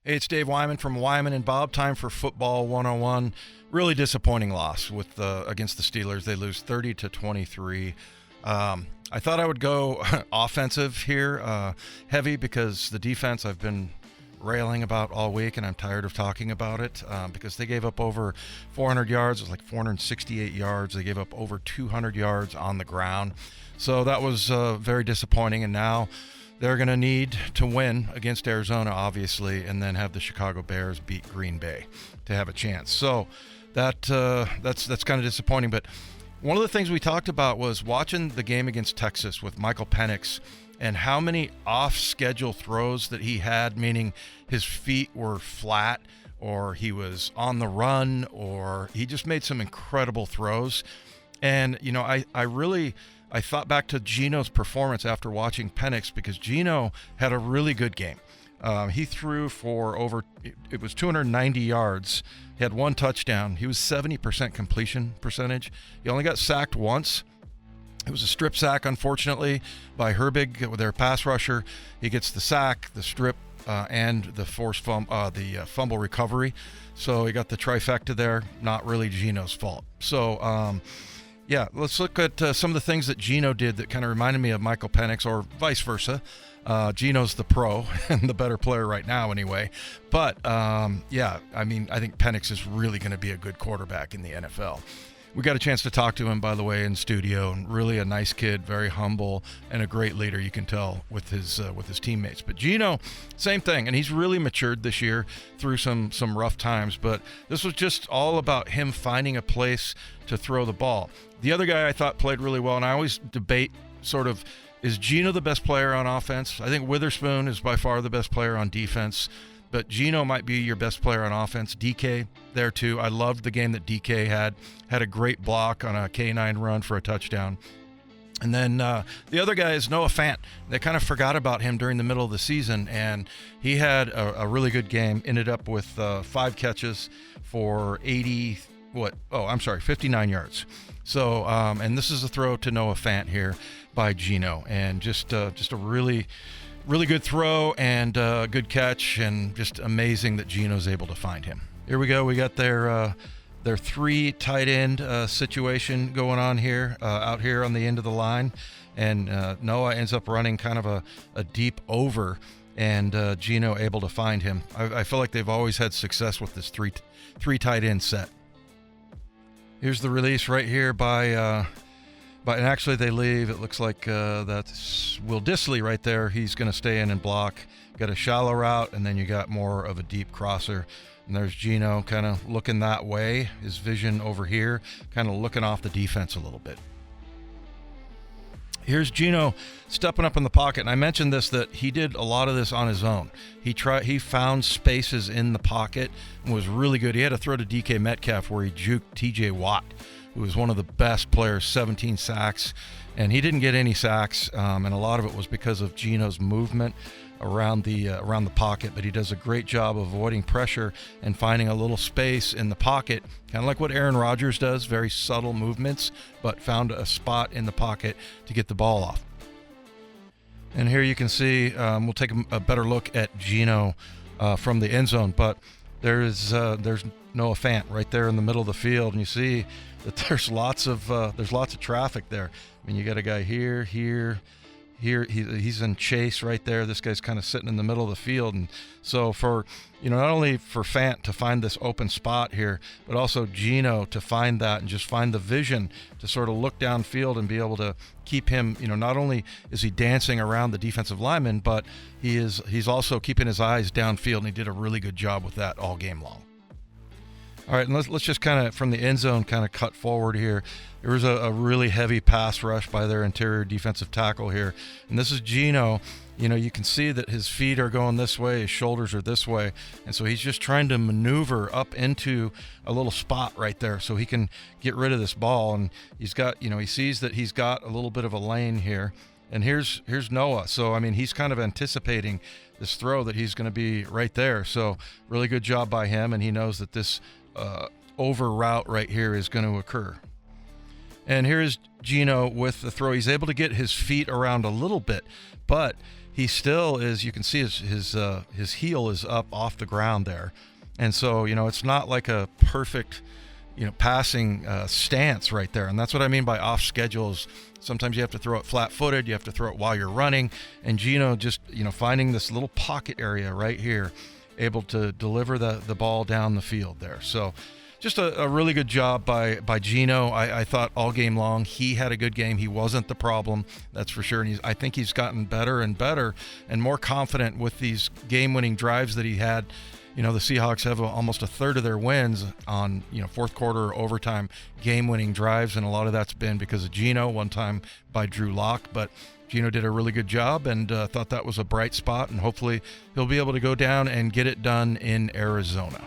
Hey, it's Dave Wyman from Wyman and Bob. Time for Football 101. Really disappointing loss with against the Steelers. They lose 30-23. I thought I would go offensive here, heavy, because the defense I've been railing about all week, and I'm tired of talking about it because they gave up over 400 yards. It was like 468 yards. They gave up over 200 yards on the ground. So that was very disappointing, and now they're going to need to win against Arizona, obviously, and then have the Chicago Bears beat Green Bay to have a chance. So that's kind of disappointing. But one of the things we talked about was watching the game against Texas with Michael Penix and how many off-schedule throws that he had, meaning his feet were flat or he was on the run or he just made some incredible throws. And, you know, I thought back to Geno's performance after watching Penix, because Geno had a really good game. He threw for it was 290 yards. He had one touchdown. He was 70% completion percentage. He only got sacked once. It was a strip sack, unfortunately, by Herbig, their pass rusher. He gets the sack, the strip, and the fumble recovery. So he got the trifecta there. Not really Geno's fault. So, yeah, let's look at some of the things that Geno did that kind of reminded me of Michael Penix, or vice versa. Geno's the pro and the better player right now anyway. But, yeah, I mean, I think Penix is really going to be a good quarterback in the NFL. We got a chance to talk to him, by the way, in studio, and really a nice kid, very humble, and a great leader, you can tell, with his teammates. But Geno, same thing, and he's really matured this year through some rough times. But this was just all about him finding a place to throw the ball. The other guy I thought played really well, and I always debate sort of, is Geno the best player on offense? I think Witherspoon is by far the best player on defense, but Geno might be your best player on offense. DK there too. I loved the game that DK had a great block on a K9 run for a touchdown. And then the other guy is Noah Fant. They kind of forgot about him during the middle of the season, and he had a really good game. Ended up with 5 catches for 59 yards. So, and this is a throw to Noah Fant here by Geno, and just a really good throw and good catch, and just amazing that Geno's able to find him. Here we go. We got their 3 tight end situation going on here, out here on the end of the line, and Noah ends up running kind of a deep over, and Geno able to find him. I feel like they've always had success with this three tight end set. Here's the release right here by and actually they leave. It looks like that's Will Dissly right there. He's going to stay in and block. Got a shallow route, and then you got more of a deep crosser. And there's Geno kind of looking that way. His vision over here, kind of looking off the defense a little bit. Here's Geno stepping up in the pocket. And I mentioned this, that he did a lot of this on his own. He found spaces in the pocket and was really good. He had a throw to DK Metcalf where he juked TJ Watt, who was one of the best players, 17 sacks, and he didn't get any sacks, and a lot of it was because of Geno's movement around the pocket. But he does a great job of avoiding pressure and finding a little space in the pocket, kind of like what Aaron Rodgers does, very subtle movements, but found a spot in the pocket to get the ball off. And here you can see, we'll take a better look at Geno from the end zone, but there's Noah Fant right there in the middle of the field, and you see that there's lots of traffic there. I mean, you got a guy here. He's in chase right there. This guy's kind of sitting in the middle of the field, and so for not only for Fant to find this open spot here, but also Geno to find that and just find the vision to sort of look downfield and be able to keep him. Not only is he dancing around the defensive lineman, but he's also keeping his eyes downfield, and he did a really good job with that all game long. All right, and let's just kind of, from the end zone, kind of cut forward here. There was a really heavy pass rush by their interior defensive tackle here. And this is Geno. You can see that his feet are going this way, his shoulders are this way. And so he's just trying to maneuver up into a little spot right there so he can get rid of this ball. And he's got, he sees that he's got a little bit of a lane here. And here's Noah. So, I mean, he's kind of anticipating this throw that he's going to be right there. So really good job by him, and he knows that this over route right here is going to occur. And here's Geno with the throw. He's able to get his feet around a little bit, but he still is, you can see his heel is up off the ground there. And so, it's not like a perfect, passing stance right there. And that's what I mean by off schedules. Sometimes you have to throw it flat-footed. You have to throw it while you're running. And Geno just, finding this little pocket area right here, able to deliver the ball down the field there. So just a really good job by Geno. I thought all game long he had a good game. He wasn't the problem, that's for sure. And I think he's gotten better and better and more confident with these game-winning drives that he had. The Seahawks have almost a third of their wins on, fourth quarter or overtime game-winning drives, and a lot of that's been because of Geno, one time by Drew Lock. But Geno did a really good job, and thought that was a bright spot, and hopefully he'll be able to go down and get it done in Arizona.